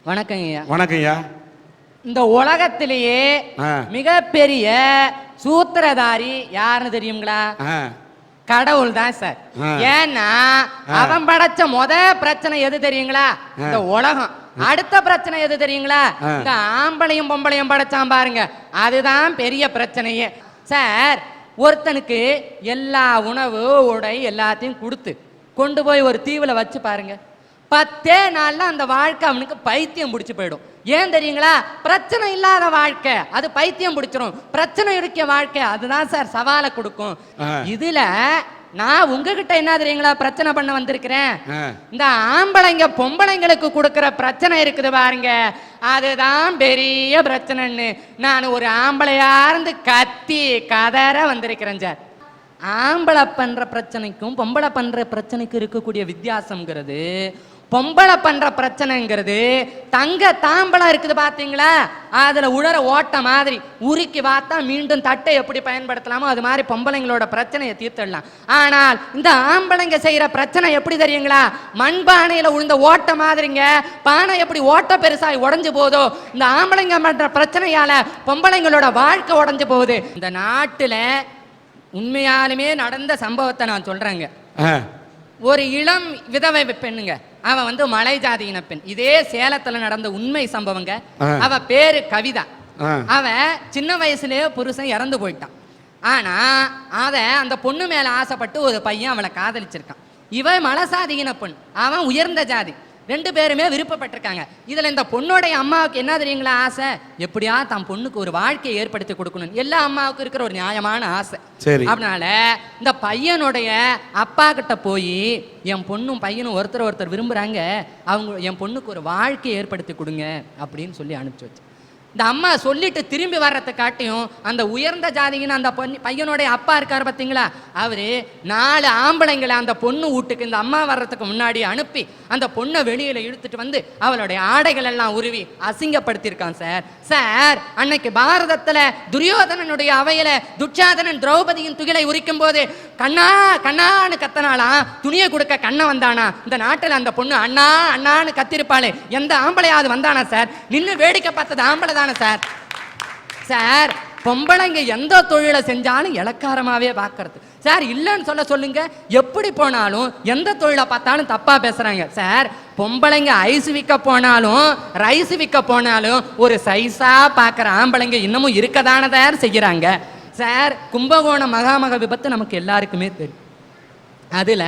வணக்கங்க ஐயா. வணக்கம் ஐயா. இந்த உலகத்திலேயே மிகப்பெரிய சூத்திரதாரி யாருன்னு தெரியுங்களா? கடவுள் தான் சார். ஏன்னா அவன் படைச்ச பிரச்சனை எது தெரியுங்களா? இந்த உலகம். அடுத்த பிரச்சனை எது தெரியுங்களா? இந்த ஆம்பளையும் பொம்பளையும் படைச்சான் பாருங்க, அதுதான் பெரிய பிரச்சனையே சார். ஒருத்தனுக்கு எல்லா உணவு உடை எல்லாத்தையும் கொடுத்து கொண்டு போய் ஒரு தீவுல வச்சு பாருங்க, 10 நாள்ல அந்த வாழ்க்கை அவனுக்கு பைத்தியம் பிடிச்சு போயிடும். ஏன் தெரியுங்களா? பிரச்சனை இல்லாத வாழ்க்கை அது பைத்தியம் பிடிச்சிரும். பிரச்சனை இருக்க வாழ்க்கை அதுதான் சார் சவாலை கொடுக்கும். இதுல நான் உங்ககிட்ட என்ன தெரியுங்களா பிரச்சனை பண்ண வந்திருக்கிறேன். இந்த ஆம்பளைங்க பொம்பளைங்களுக்கு கொடுக்கிற பிரச்சனை இருக்குது பாருங்க, அதுதான் பெரிய பிரச்சனைன்னு நான் ஒரு ஆம்பளையா இருந்து கத்தி கதற வந்திருக்கிறேன் சார். ஆம்பளை பண்ற பிரச்சனைக்கும் பொம்பளை பண்ற பிரச்சனைக்கும் இருக்கக்கூடிய வித்தியாசம்ங்கிறது, பொம்பளை பண்ற பிரச்சனைங்கிறது தங்க தாம்பளம் இருக்குது பாத்தீங்களா, அதுல உடற ஓட்ட மாதிரி உருக்கி பார்த்தா மீண்டும் தட்டை எப்படி பயன்படுத்தலாமோ அது மாதிரி பொம்பளைங்களோட பிரச்சனையை தீர்த்திடலாம். ஆனால் இந்த ஆம்பளைங்க செய்யற பிரச்சனை எப்படி தெரியுங்களா? மண்பானையில உழுந்த ஓட்ட மாதிரிங்க. பானை எப்படி ஓட்ட பெருசாய் உடஞ்சு போதோ, இந்த ஆம்பளைங்க பண்ற பிரச்சனையால பொம்பளைங்களோட வாழ்க்கை உடஞ்சு போகுது. இந்த நாட்டுல உண்மையாலுமே நடந்த சம்பவத்தை நான் சொல்றேங்க. ஒரு இளம் விதவை பெண்ணுங்க, அவ மலை ஜாதியின பெண். இதே சேலத்துல நடந்த உண்மை சம்பவங்க. அவ பேரு கவிதா. அவ சின்ன வயசுலயே புருஷன் இறந்து போயிட்டான். ஆனா அந்த பொண்ணு மேல ஆசைப்பட்டு ஒரு பையன் அவளை காதலிச்சிருக்கான். இவ மலசாதியின பெண், அவன் உயர்ந்த ஜாதி. 2 பேருமே விருப்பப்பட்டிருக்காங்க. இதுல இந்த பொண்ணோடைய அம்மாவுக்கு என்ன தெரியுங்களா ஆசை? எப்படியா தன் பொண்ணுக்கு ஒரு வாழ்க்கையை ஏற்படுத்தி கொடுக்கணும். எல்லா அம்மாவுக்கும் இருக்கிற ஒரு நியாயமான ஆசை. அதனால இந்த பையனுடைய அப்பா கிட்ட போய், என் பொண்ணும் பையனும் ஒருத்தர் விரும்புறாங்க, அவங்க என் பொண்ணுக்கு ஒரு வாழ்க்கையை ஏற்படுத்தி கொடுங்க அப்படின்னு சொல்லி அனுப்பிச்சு வச்சு, இந்த அம்மா சொல்லிட்டு திரும்பி வர்றதை காட்டியும் அந்த உயர்ந்த ஜாதின்னு அந்த பையனுடைய அப்பா இருக்காரு பார்த்தீங்களா, அவரு 4 ஆம்பளைங்களை அந்த பொண்ணு வீட்டுக்கு இந்த அம்மா வர்றதுக்கு முன்னாடி அனுப்பி அந்த பொண்ணை வெளியில இழுத்துட்டு வந்து அவளுடைய ஆடைகள் எல்லாம் உருவி அசிங்கப்படுத்தியிருக்கான் சார். சார், அன்னைக்கு பாரதத்துல துரியோதனனுடைய அவையில துச்சாதனன் திரௌபதியின் துகிலை உரிக்கும் போது கண்ணா கண்ணான்னு கத்தனாலாம், துணியை கொடுக்க கண்ண வந்தானா? இந்த நாட்டுல அந்த பொண்ணு அண்ணா அண்ணான்னு கத்திருப்பாளே, எந்த ஆம்பளையாவது வந்தானா சார்? நின்று வேடிக்கை பார்த்தது ஆம்பளை தானே சார். சார், பொம்பளைங்க எந்த தொழிலை செஞ்சாலும் இலக்காரமாவே பார்க்கறது சார். இல்லைன்னு சொல்லுங்க, எப்படி போனாலும் எந்த தொழிலை பார்த்தாலும் தப்பா பேசுறாங்க சார். பொம்பளைங்க ஐஸ் விற்க போனாலும் ரைஸ் விற்க போனாலும் ஒரு சைஸா பார்க்குற ஆம்பளைங்க இன்னமும் இருக்கதானதார் செய்யறாங்க சார். கும்பகோணம் மகாமக விபத்து நமக்கு எல்லாருக்குமே தெரியும். அதுல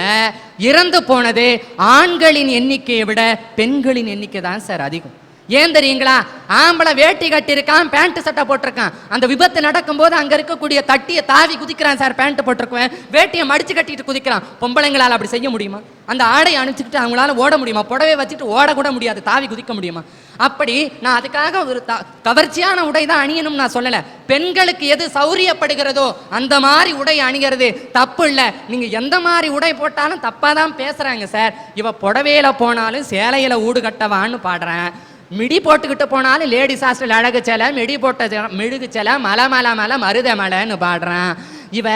இறந்து போனது ஆண்களின் எண்ணிக்கையை விட பெண்களின் எண்ணிக்கை தான் சார் அதிகம். ஏன் தெரியுங்களா? ஆம்பளை வேட்டி கட்டி இருக்கான், பேண்ட் சட்டை போட்டிருக்கான். அந்த விபத்து நடக்கும் போது அங்க இருக்கக்கூடிய தட்டியை தாவி குதிக்கிறான் சார். பேண்ட் போட்டிருக்குவேன், வேட்டியை மடிச்சு கட்டிட்டு குதிக்கிறான். பொம்பளைங்களால அப்படி செய்ய முடியுமா? அந்த ஆடையை அணிச்சுக்கிட்டு அவங்களால ஓட முடியுமா? புடவை வச்சுட்டு ஓட கூட முடியாது, தாவி குதிக்க முடியுமா? அப்படி நான் அதுக்காக ஒரு கவர்ச்சியான உடை தான் அணியணும் நான் சொல்லல. பெண்களுக்கு எது சௌரியப்படுகிறதோ அந்த மாதிரி உடை அணிகிறது தப்பு இல்லை. நீங்க எந்த மாதிரி உடை போட்டாலும் தப்பா தான் பேசுறாங்க சார். இவ புடவையில போனாலும் சேலையில ஊடு கட்டவான்னு பாடுறேன், மிடி போட்டுக்கிட்டு போனாலும் லேடிஸ் ஹாஸ்டல் அழகு சேலை, மிடி போட்ட மெழுகு சேலை, மலை மலை மலை மருத மலைன்னு பாடுறான். இவ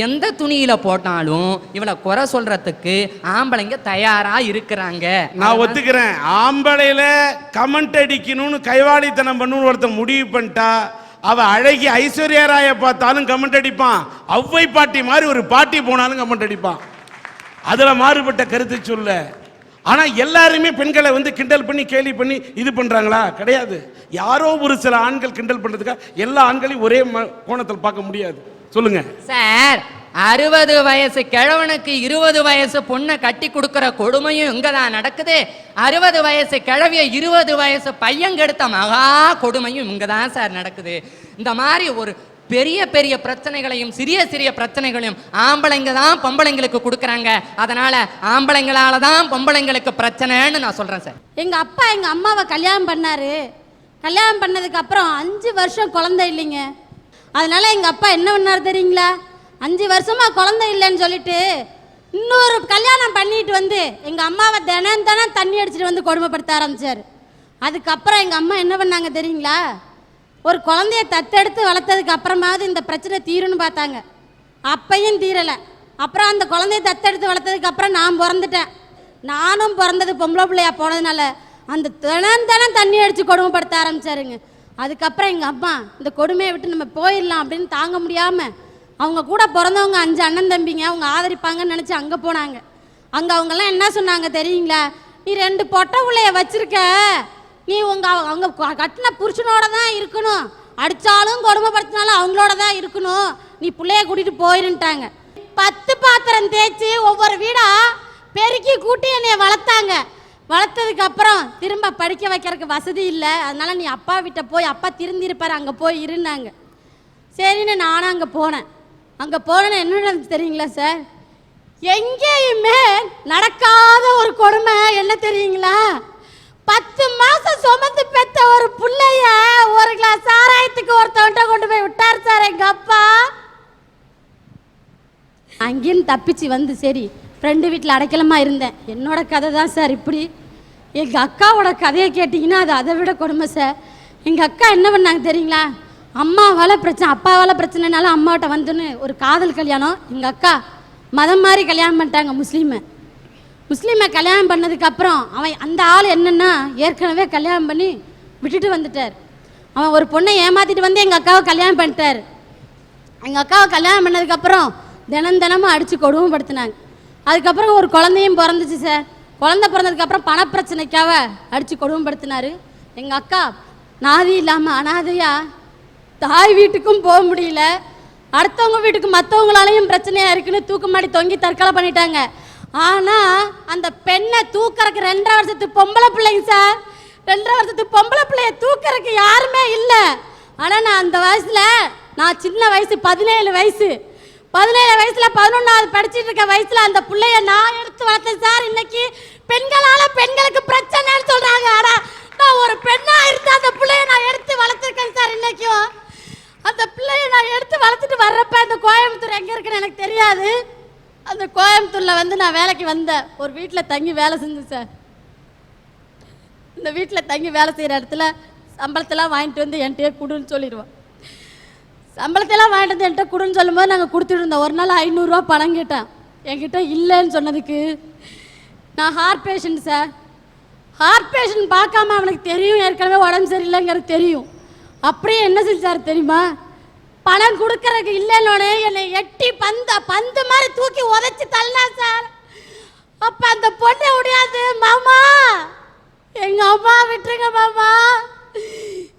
எந்த துணியில போட்டாலும் இவளை குறை சொல்றதுக்கு ஆம்பளைங்க தயாரா இருக்கிறாங்க. நான் ஒத்துக்கிறேன், ஆம்பளையில கமெண்ட் அடிக்கணும்னு கைவாளித்தனம் பண்ணு ஒருத்தன் முடிவு பண்ணிட்டா, அவ அழகி ஐஸ்வர்யா ராய பார்த்தாலும் கமெண்ட் அடிப்பான், அவ்வை பாட்டி மாதிரி ஒரு பாட்டி போனாலும் கமெண்ட் அடிப்பான். அதுல மாறுபட்ட கருத்து சொல்ல. ஆனா எல்லாருமே பெண்களை கிண்டல் பண்ணி கேலி பண்ணி இது பண்றாங்களா? கிடையாது. யாரோ ஒரு சில ஆண்கள் கிண்டல் பண்றதுக்காக எல்லா ஆண்களையும் ஒரே கோணத்தில் பார்க்க முடியாது. சொல்லுங்க சார். 60 வயசு கிழவனுக்கு 20 வயசு பொண்ணை கட்டி கொடுக்கிற கொடுமையும் இங்கதான் நடக்குது. 60 வயசு கிழவிய 20 வயசு பையன் கெடுத்த மகா கொடுமையும் இங்கதான் சார் நடக்குது. இந்த மாதிரி ஒரு பெரிய பெரிய பிரச்சனைகளையும் சிறிய சிறிய பிரச்சனைகளையும் ஆம்பளைங்க தான் பொம்பளைங்களுக்கு கொடுக்குறாங்க. அதனால ஆம்பளைங்களால தான் பொம்பளைங்களுக்கு பிரச்சனைன்னு நான் சொல்றேன் சார். எங்க அப்பா எங்க அம்மாவை கல்யாணம் பண்ணாரு. கல்யாணம் பண்ணதுக்கு அப்புறம் 5 வருஷம் குழந்தை இல்லைங்க. அதனால எங்க அப்பா என்ன பண்ணாரு தெரியுங்களா? 5 வருஷமா குழந்தை இல்லைன்னு சொல்லிட்டு இன்னொரு கல்யாணம் பண்ணிட்டு எங்க அம்மாவை தினம் தண்ணி அடிச்சுட்டு கொடுமைப்படுத்த ஆரம்பிச்சாரு. அதுக்கப்புறம் எங்க அம்மா என்ன பண்ணாங்க தெரியுங்களா? ஒரு குழந்தைய தத்தெடுத்து வளர்த்ததுக்கு அப்புறமாவது இந்த பிரச்சனை தீரும்னு பார்த்தாங்க. அப்பையும் தீரலை. அப்புறம் அந்த குழந்தைய தத்தெடுத்து வளர்த்ததுக்கு அப்புறம் நான் பிறந்துட்டேன். நானும் பிறந்தது பொம்பளை பிள்ளையா போனதுனால அந்த தினம் தண்ணி அடித்து கொடுமைப்படுத்த ஆரம்பிச்சாருங்க. அதுக்கப்புறம் எங்கள் அம்மா இந்த கொடுமையை விட்டு நம்ம போயிடலாம் அப்படின்னு தாங்க முடியாமல் அவங்க கூட பிறந்தவங்க 5 அண்ணன் தம்பிங்க அவங்க ஆதரிப்பாங்கன்னு நினச்சி அங்கே போனாங்க. அங்கே அவங்கெல்லாம் என்ன சொன்னாங்க தெரியுங்களா? நீ 2 பொட்டை பிள்ளைய வச்சிருக்க, நீ அவங்க கட்டின புருஷனோட தான் இருக்கணும், அடித்தாலும் கொடுமைப்படுத்தினாலும் அவங்களோட தான் இருக்கணும், நீ பிள்ளைய கூட்டிகிட்டு போயிருன்ட்டாங்க. 10 பாத்திரம் தேய்ச்சி ஒவ்வொரு வீடாக பெருக்கி கூட்டி என்னைய வளர்த்தாங்க. வளர்த்ததுக்கு அப்புறம் திரும்ப படிக்க வைக்கிறதுக்கு வசதி இல்லை, அதனால நீ அப்பா வீட்டை போய் அப்பா திருந்திருப்பார் அங்கே போய் இருந்தாங்க. சரின்னு நானும் அங்கே போனேன். அங்கே போனேன்னு என்ன நடந்துச்சு தெரியுங்களா சார்? எங்கேயுமே நடக்காத ஒரு கொடுமை என்ன தெரியுங்களா? 10 மாசம் சுமந்து பெற்ற ஒரு பிள்ளைய ஒரு கிளாஸ் சாராயத்துக்கு ஒருத்தவன்ட்ட கொண்டு போய் விட்டார் சார் எங்க அப்பா. அங்கேயும் தப்பிச்சு வந்து சரி ஃப்ரெண்டு வீட்டில் அடைக்கலமா இருந்தேன். என்னோட கதை தான் சார் இப்படி. எங்கள் அக்காவோட கதையை கேட்டிங்கன்னா அது அதை விட கொடுமை சார். எங்கள் அக்கா என்ன பண்ணாங்க தெரியுங்களா? அம்மாவால் பிரச்சனை அப்பாவால் பிரச்சனைனால அம்மாவிட்ட வந்துன்னு ஒரு காதல் கல்யாணம். எங்கள் அக்கா மதம் மாதிரி கல்யாணம் பண்ணிட்டாங்க. முஸ்லீமை கல்யாணம் பண்ணதுக்கப்புறம் அவன் அந்த ஆள் என்னென்னா ஏற்கனவே கல்யாணம் பண்ணி விட்டுட்டு வந்துட்டார். அவன் ஒரு பொண்ணை ஏமாற்றிட்டு வந்து எங்கள் அக்காவை கல்யாணம் பண்ணிட்டார். எங்கள் அக்காவை கல்யாணம் பண்ணதுக்கப்புறம் தினமும் அடித்து கொடுமைப்படுத்தினாங்க. அதுக்கப்புறம் ஒரு குழந்தையும் பிறந்துச்சு சார். குழந்தை பிறந்ததுக்கப்புறம் பணப்பிரச்சனைக்காக அடித்து கொடுமைப்படுத்தினார். எங்கள் அக்கா நாதி இல்லாமல் அனாதையாக தாய் வீட்டுக்கும் போக முடியல, அடுத்தவங்க வீட்டுக்கு மற்றவங்களாலையும் பிரச்சனையாக இருக்குன்னு தூக்கு மாடி தொங்கி தற்கொலை பண்ணிட்டாங்க. ஆனால் அந்த பெண்ணை தூக்கறக்கு 2.5 வருஷத்து பொம்பளை பிள்ளைங்க சார். 2.5 வருஷத்து பொம்பளை பிள்ளைய தூக்கறக்கு யாருமே இல்லை. ஆனால் நான் அந்த வயசில் நான் சின்ன வயசு 17 வயசு 17 வயசில் 11வது படிச்சுட்டு இருக்க வயசில் அந்த பிள்ளைய நான் எடுத்து வளர்த்தேன் சார். இன்னைக்கு பெண்களால் பெண்களுக்கு பிரச்சனைன்னு சொல்கிறாங்க. ஆனால் நான் ஒரு பெண்ணாக இருந்தால் அந்த பிள்ளைய நான் எடுத்து வளர்த்துருக்கேன் சார். இன்னைக்கும் அந்த பிள்ளைய நான் எடுத்து வளர்த்துட்டு வர்றப்ப அந்த கோயம்புத்தூர் எங்கே இருக்குன்னு எனக்கு தெரியாது. அந்த கோயம்புத்தூரில் வந்து நான் வேலைக்கு வந்தேன். ஒரு வீட்டில் தங்கி வேலை செஞ்சேன் சார். இந்த வீட்டில் தங்கி வேலை செய்கிற இடத்துல சம்பளத்தெல்லாம் வாங்கிட்டு வந்து என்கிட்டயே கொடுன்னு சொல்லிடுவோம். சம்பளத்தெல்லாம் வாங்கிட்டு வந்து என்கிட்ட கொடுன்னு சொல்லும்போது நாங்கள் கொடுத்துட்டு இருந்தோம். ஒரு நாள் 500 ரூபா பணம் கேட்டேன். என்கிட்ட இல்லைன்னு சொன்னதுக்கு நான் heart patient sir. Heart patient பார்க்காம அவனுக்கு தெரியும் ஏற்கனவே உடம்பு சரியில்லைங்கிறது தெரியும். அப்படியே என்ன செஞ்சார் தெரியுமா? பணம் கொடுக்கறதுக்கு இல்லைன்னொடனே என்னை எட்டி பந்து மாதிரி தூக்கி உதைச்சி தள்ளா சார். அப்போ அந்த பொண்ணை முடியாது, மாமா எங்கள் அம்மா விட்டுருங்க, மாமா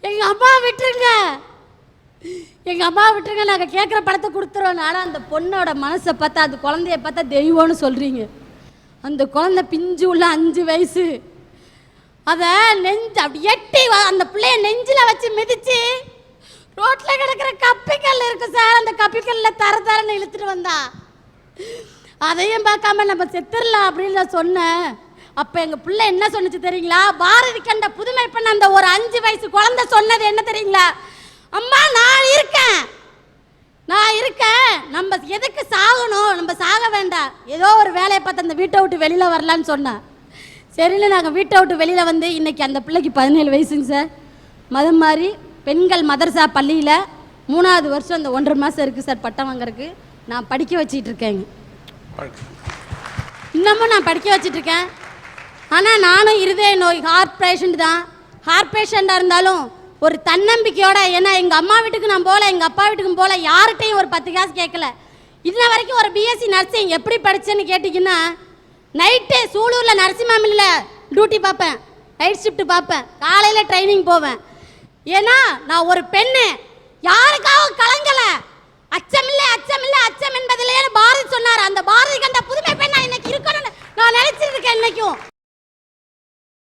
எங்கள் அம்மா விட்டுருங்க, எங்கள் அம்மா விட்டுருங்க, நாங்கள் கேட்குற பணத்தை கொடுத்துருவோம். ஆனால் அந்த பொண்ணோட மனசை பார்த்தா அந்த குழந்தைய பார்த்தா தெய்வம்னு சொல்கிறீங்க. அந்த குழந்தை பிஞ்சு உள்ள 5 வயசு. அதை நெஞ்சு அப்படி எட்டி அந்த பிள்ளைய நெஞ்சில் வச்சு மிதிச்சு ரோட்டில் கிடக்கிற கப்பிக்கல் இருக்கு சார், அந்த கப்பிக்கல்லில் தரன்னு இழுத்துட்டு வந்தா. அதையும் பார்க்காம நம்ம செத்துடலாம் அப்படின்னு நான் சொன்னேன். அப்போ எங்கள் பிள்ளை என்ன சொன்னிச்சு தெரியுங்களா? பாரதி கண்ட புதுமை பண்ண அந்த ஒரு 5 வயசு குழந்தை சொன்னது என்ன தெரியுங்களா? அம்மா நான் இருக்கேன், நம்ம எதுக்கு சாகணும், நம்ம சாக வேண்டாம், ஏதோ ஒரு வேலையை பார்த்து அந்த வீட்டை விட்டு வெளியில் வரலான்னு சொன்னேன். சரின்னு நாங்கள் வீட்டை விட்டு வெளியில் வந்து இன்றைக்கி அந்த பிள்ளைக்கு 17 வயசுங்க சார். மதம் மாதிரி பெண்கள் மதரசா பள்ளியில் 3வது வருஷம் அந்த 1.5 மாதம் இருக்குது சார் பட்டம் வாங்குறதுக்கு. நான் படிக்க வச்சிட்டு இருக்கேங்க. இன்னமும் நான் படிக்க வச்சிட்ருக்கேன். ஆனால் நானும் இருதய நோய் ஹார்ட் பேஷண்ட் தான். ஹார்ட் பேஷண்ட்டாக இருந்தாலும் ஒரு தன்னம்பிக்கையோட, ஏன்னா எங்கள் அம்மா வீட்டுக்கு நான் போகல, எங்கள் அப்பா வீட்டுக்கும் போகல, யார்கிட்டையும் ஒரு 10 காசு கேட்கல. இன்ன வரைக்கும் ஒரு பிஎஸ்சி நர்சிங் எப்படி படித்தேன்னு கேட்டிங்கன்னா, நைட்டு சூலூரில் நரசிம்மாமில்ல டியூட்டி பார்ப்பேன், நைட் ஷிஃப்ட் பார்ப்பேன், காலையில் ட்ரைனிங் போவேன். ஏன்னா நான் ஒரு பெண்ணு, யாருக்காக கலங்கலை, அச்சமில்லை அச்சமில்லை அச்சம் என்பதிலேயே பாரதி சொன்னார். அந்த பாரதி கண்ட புதுமை பெண்ணா இன்னைக்கு இருக்கணும்னு நான் நினைச்சிட்டு இருக்கேன். இன்னைக்கும்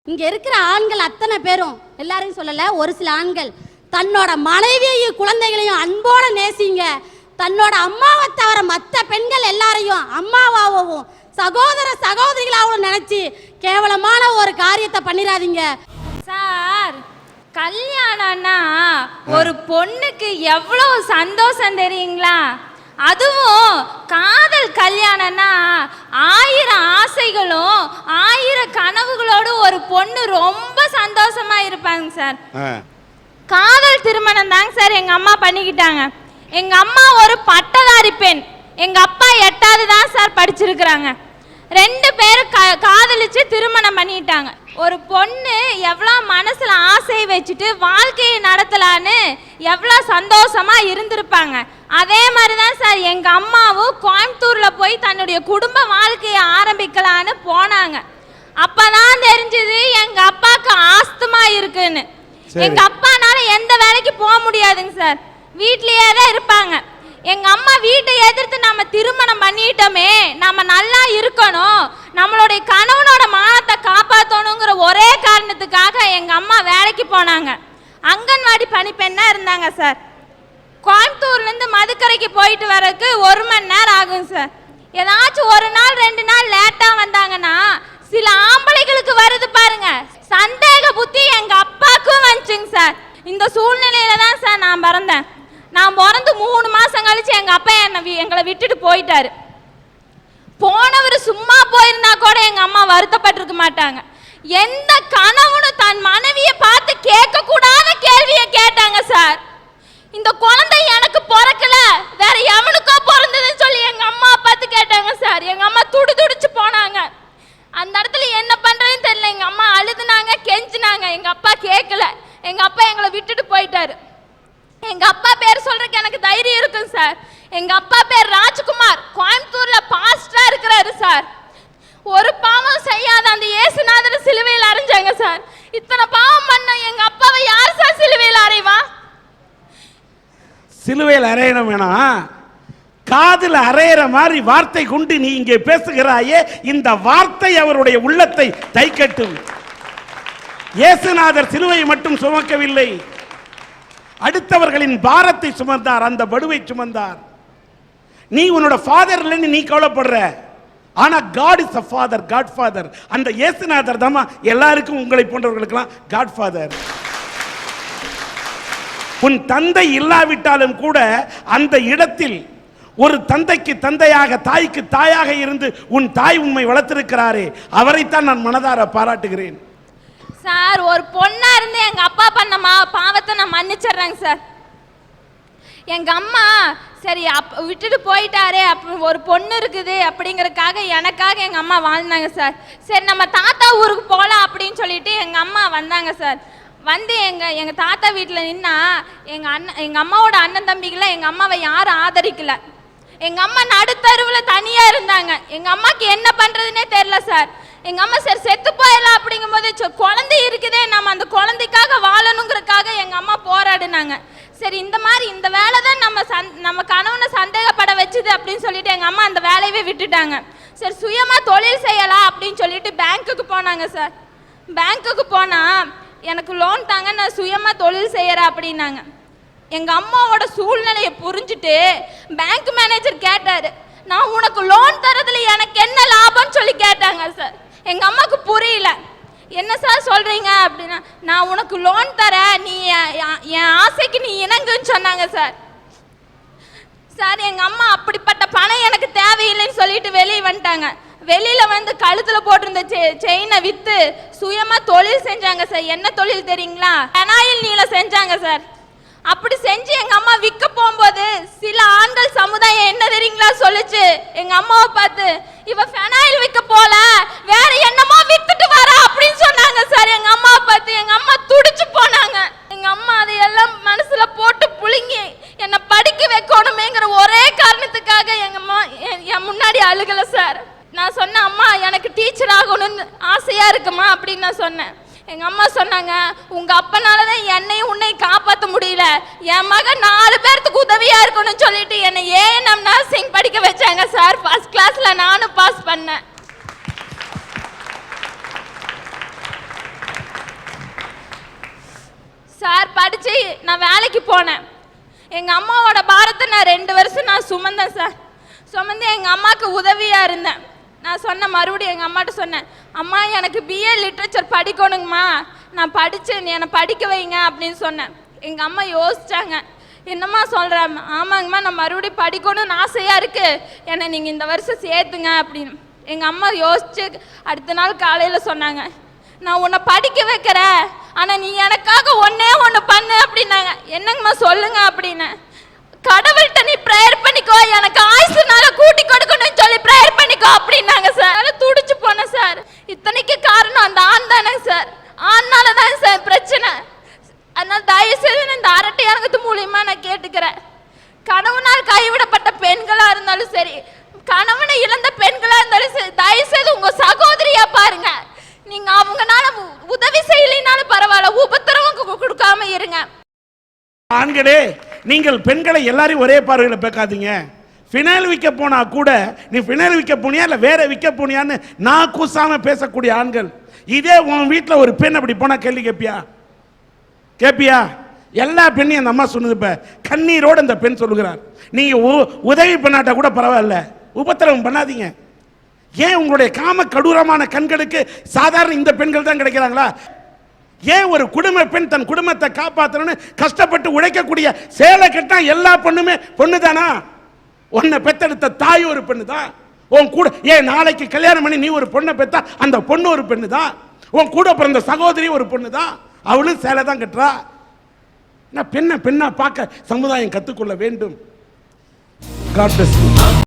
இங்க இருக்கிற ஆண்கள் அத்தனை பேரும், எல்லாரையும் சொல்லல, ஒரு சில ஆண்கள் தன்னோட மனைவியையும் குழந்தைகளையும் அன்போட நேசிங்க. தன்னோட அம்மாவை தவிர மற்ற பெண்கள் எல்லாரையும் அம்மாவாகவும் சகோதர சகோதரிகளாகவும் நினைச்சு கேவலமான ஒரு காரியத்தை பண்ணிடாதீங்க சார். கல்யாணம்னா ஒரு பொண்ணுக்கு எவ்வளவு சந்தோஷம் தெரியுங்களா? அதுவும் காதல் கல்யாணம்னா 1000 ஆசைகளும் 1000 கனவுகளோடு ஒரு பொண்ணு ரொம்ப சந்தோஷமா இருப்பாங்க சார். காதல் திருமணம் தாங்க சார் எங்க அம்மா பண்ணிக்கிட்டாங்க. எங்க அம்மா ஒரு பட்டதாரி பெண், எங்க அப்பா 8வது தான் சார் படிச்சிருக்கிறாங்க. 2 பேரும் காதலிச்சு திருமணம் பண்ணிட்டாங்க. ஒரு பொண்ணு எவ்வளோ மனசுல ஆசை வச்சுட்டு வாழ்க்கையை நடத்தலான்னு எவ்வளோ சந்தோஷமா இருந்திருப்பாங்க. அதே மாதிரி தான் சார் எங்க அம்மாவும் கோயம்புத்தூர்ல போய் தன்னுடைய குடும்ப வாழ்க்கையை ஆரம்பிக்கலான்னு போனாங்க. அப்பதான் தெரிஞ்சது எங்க அப்பாவுக்கு ஆஸ்துமா இருக்குன்னு. எங்க அப்பானால எந்த வேலைக்கு போக முடியாதுங்க சார், வீட்லயே தான் இருப்பாங்க. எங்க அம்மா வீட்டை எதிர்த்து நம்ம திருமணம் பண்ணிட்டோமே, நம்ம நல்லா இருக்கணும், நம்மளுடைய கணவனோட மானத்தை காப்பாற்றணுங்கிற ஒரே காரணத்துக்காக எங்க அம்மா வேலைக்கு போனாங்க. அங்கன்வாடி பணிப்பெண்ணா இருந்தாங்க சார். கோயம்புத்தூர்ல இருந்து மதுக்கரைக்கு போயிட்டு வரக்கு 1 மணி நேரம் ஆகும் சார். ஏதாச்சும் 1 நாள் 2 நாள் லேட்டா வந்தாங்கன்னா சில ஆம்பளைகளுக்கு வருது பாருங்க சந்தேக புத்தி, எங்க அப்பாவுக்கும் வந்துச்சுங்க சார். இந்த சூழ்நிலையில தான் சார் நான் பிறந்தேன். நான் பிறந்து 3 மாசம் கழிச்சு எங்க அப்பா எங்களை விட்டுட்டு போயிட்டாரு. போனவர் சும்மா போயிருந்தா கூட எங்க அம்மா வருத்தப்பட்டிருக்க மாட்டாங்க. எந்த கணவனும் தன் மனைவியை பார்த்து கேட்க கூடாத கேள்வியை கேட்டாங்க சார். இந்த குழந்தை எனக்கு பிறக்கல, வேற எவனுக்கோ பிறந்ததுன்னு சொல்லி எங்க அம்மா பார்த்து கேட்டாங்க சார். எங்க அம்மா துடிச்சு போனாங்க. அந்த இடத்துல என்ன பண்றதுன்னு தெரியல. எங்க அம்மா அழுதுனாங்க, கெஞ்சினாங்க. எங்க அப்பா கேட்கல. எங்க அப்பா எங்களை விட்டுட்டு போயிட்டாரு. எங்க அப்பா பேர் சொல்றதுக்கு எனக்கு தைரியம் இருக்குங்க சார். எங்க அப்பா பேர் ராஜ்குமார், கோயம்புத்தூர்ல பாஸ்டரா இருக்கிறாரு சார். ஒரு பாவம் செய்யாத அந்த இயேசுநாதர் சிலுவையில் அறைஞ்சாங்க சார். இத்தனை பாவம் பண்ண எங்க அப்பாவை யார் சார் சிலுவையில் அறைவா? சிலுவையில் அறையணும் வேணாம், காதில் அறையிற மாதிரி வார்த்தை கொண்டு நீ இங்கே பேசுகிறாயே, இந்த வார்த்தை அவருடைய உள்ளத்தை தைக்கட்டும். இயேசுநாதர் சிலுவையை மட்டும் சுமக்கவில்லை, அடுத்தவர்களின் பாரத்தை சுமந்தார், அந்த படுவை சுமந்தார். நீ உன்னோட ஃபாதர் இல்லைன்னு நீ கவலைப்படுற, ஆனா God is a father, God father. அந்த இயேசுநாதர் தான் எல்லாருக்கும், உங்களை போன்றவர்களுக்கெல்லாம் காட் ஃபாதர். உன் தந்தை இல்லாவிட்டாலும் கூட அந்த இடத்தில் ஒரு தந்தைக்கு தந்தையாக, தாய்க்கு தாயாக இருந்து உன் தாய் உண்மை வளர்த்திருக்கிறாரே, அவரைத்தான் நான் மனதார பாராட்டுகிறேன் சார். ஒரு பொண்ணா இருந்து எங்க அப்பா பண்ண பாவத்தை நான் மன்னிச்சிடுறேங்க சார். எங்க அம்மா சரி விட்டுட்டு போயிட்டாரே, ஒரு பொண்ணு இருக்குது அப்படிங்கறதுக்காக எனக்காக எங்க அம்மா வாழ்ந்தாங்க சார். சரி நம்ம தாத்தா ஊருக்கு போகலாம் அப்படின்னு சொல்லிட்டு எங்க அம்மா வந்தாங்க சார். வந்து எங்க தாத்தா வீட்டில் நின்னா எங்க அம்மாவோட அண்ணன் தம்பிகளை எங்க அம்மாவை யாரும் ஆதரிக்கல. எங்க அம்மா நடுத்தருவில் தனியா இருந்தாங்க. எங்க அம்மாக்கு என்ன பண்றதுன்னே தெரியல சார். எங்க அம்மா சரி செத்து போயிடலாம் அப்படிங்கும் போது குழந்தை இருக்குதே, நம்ம அந்த குழந்தைக்காக வாழணுங்கிறதுக்காக எங்க அம்மா போராடினாங்க. சரி இந்த வேலை தான் நம்ம கணவனை சந்தேகப்பட வச்சுது அப்படின்னு சொல்லிட்டு எங்க அம்மா அந்த வேலையவே விட்டுட்டாங்க. சரி சுயமா தொழில் செய்யலாம் அப்படின்னு சொல்லிட்டு பேங்க்குக்கு போனாங்க சார். பேங்க்குக்கு போனா எனக்கு லோன் தாங்க, நான் சுயமா தொழில் செய்யறேன் அப்படின்னாங்க. எங்க அம்மாவோட சூழ்நிலையை புரிஞ்சுட்டு பேங்க் மேனேஜர் கேட்டாரு, நான் உனக்கு லோன் தரதுல எனக்கு என்ன லாபம்னு சொல்லி கேட்டாங்க சார். எங்க அம்மாவுக்கு புரியல. என்ன சார் சொல்றீங்க அப்படின்னா, நான் உனக்கு லோன் தரேன், நீ என் ஆசைக்கு நீ இணங்குன்னு சொன்னாங்க சார். சார் எங்க அம்மா அப்படிப்பட்ட பணம் எனக்கு தேவையில்லைன்னு சொல்லிட்டு வெளியே வந்துட்டாங்க. வெளியில வந்து கழுத்துல போட்டிருந்த செயினை வித்து சுயமா தொழில் செஞ்சாங்க சார். என்ன தொழில் தெரியுங்களா? பெனாயில் நீல செஞ்சாங்க சார். அப்படி செஞ்சு எங்க அம்மா விற்க போகும்போது சில ஆண்கள் சமுதாயம் என்ன தெரியுங்களா சொல்லுச்சு எங்க அம்மாவை பார்த்து, இவ பெனாயில் விற்க போல வேற என்னமோ வித்துட்டு வர அப்படின்னு சொன்னாங்க சார். எங்க அம்மாவை பார்த்து எங்க அம்மா துடிச்சு போனாங்க. எங்க அம்மா அதையெல்லாம் மனசுல போட்டு புழுங்கி என்னை படிக்க வைக்கணுமேங்கிற ஒரே காரணத்துக்காக எங்க அம்மா என் முன்னாடி அழுகல சார். நான் சொன்னேன், அம்மா எனக்கு டீச்சர் ஆகணும்னு ஆசையா இருக்குமா அப்படின்னு நான் சொன்னேன். எங்க அம்மா சொன்னாங்க, உங்க அப்பனாலதான் என்னையும் உன்னை காப்பாற்ற முடியல, என் மகன் 4 பேர்த்துக்கு உதவியா இருக்கணும்னு சொல்லிட்டு என்னை ஏஎன்எம் நர்சிங் படிக்க வச்சாங்க சார். ஃபர்ஸ்ட் கிளாஸ்ல நானும் பாஸ் பண்ணேன் சார். படிச்சு நான் வேலைக்கு போனேன். எங்க அம்மாவோட பாரத்தை நான் 2 வருஷம் நான் சுமந்தேன் சார். சுமந்து எங்க அம்மாவுக்கு உதவியா இருந்தேன். நான் சொன்னேன், மறுபடியும் எங்கள் அம்மாட்ட சொன்னேன், அம்மா எனக்கு பிஏ லிட்ரேச்சர் படிக்கணுங்கம்மா, நான் படித்தேன், என்னை படிக்க வைங்க அப்படின்னு சொன்னேன். எங்கள் அம்மா யோசிச்சாங்க, என்னம்மா சொல்கிறேன்? ஆமாங்கம்மா, நான் மறுபடியும் படிக்கணும்னு ஆசையாக இருக்குது, என்னை நீங்கள் இந்த வருஷம் சேர்த்துங்க அப்படின்னு. எங்கள் அம்மா யோசிச்சு அடுத்த நாள் காலையில் சொன்னாங்க, நான் உன்னை படிக்க வைக்கிறேன், ஆனால் நீ எனக்காக ஒன்றே ஒன்று பண்ணு அப்படின்னாங்க. என்னங்கம்மா சொல்லுங்க அப்படின்னு. கடவுள்கிட்ட நீ ப்ரேயர் பண்ணிக்கோ, எனக்கு ஆயுசுனால கூட்டி கொடுக்கணும்னு சொல்லி ப்ரேயர் பண்ணிக்கோ அப்படின்னாங்க சார். துடிச்சு போனேன் சார். இத்தனைக்கு காரணம் அந்த ஆண் தானே சார். ஆண்னால தான் சார் பிரச்சனை. அதனால தயவு செய்து இந்த அரட்டை அரங்கத்து மூலியமா நான் கேட்டுக்கிறேன். கணவனால் கைவிடப்பட்ட பெண்களா இருந்தாலும் சரி, கணவனை இழந்த பெண்களா இருந்தாலும் சரி, தயவு செய்து உங்க சகோதரியா பாருங்க. நீங்க அவங்கனால உதவி செய்யலைனாலும் பரவாயில்ல, உபத்திரவம் கொடுக்காம இருங்க. ஆண்களே, நீங்கள் பெண்களை எல்லாரையும் ஒரே பார்வையில் பார்க்காதீங்க. ஃபினைல் விற்க போனா கூட நீ ஃபினைல் விற்க போனியா இல்லை வேற விற்க போனியான்னு நான் கூசாம பேசக்கூடிய ஆண்கள். இதே உன் வீட்டில் ஒரு பெண் அப்படி போனா கேள்வி கேட்பியா? எல்லா பெண்ணையும் அந்த அம்மா சொன்னது. இப்ப கண்ணீரோடு அந்த பெண் சொல்லுகிறார், நீங்க உதவி பண்ணாட்டா கூட பரவாயில்ல, உபத்திரவம் பண்ணாதீங்க. ஏன் உங்களுடைய காம கடூரமான கண்களுக்கு சாதாரண இந்த பெண்கள் தான் கிடைக்கிறாங்களா? ஏன் ஒரு குடும்ப பெண் தன் குடும்பத்தை காப்பாற்றணும்னு கஷ்டப்பட்டு உழைக்கக்கூடிய சேலை கட்டா எல்லா பொண்ணுமே பொண்ணு தானா? உன்னை பெத்தெடுத்த தாய் ஒரு பெண்ணு தான். உன் கூட ஏன் நாளைக்கு கல்யாணம் பண்ணி நீ ஒரு பொண்ணை பெத்தா அந்த பொண்ணு ஒரு பெண்ணு தான். உன் கூட பிறந்த சகோதரி ஒரு பொண்ணு தான், அவளும் சேலை தான் கட்டுறா. பெண்ணை பெண்ணா பார்க்க சமுதாயம் கற்றுக்கொள்ள வேண்டும். God bless you.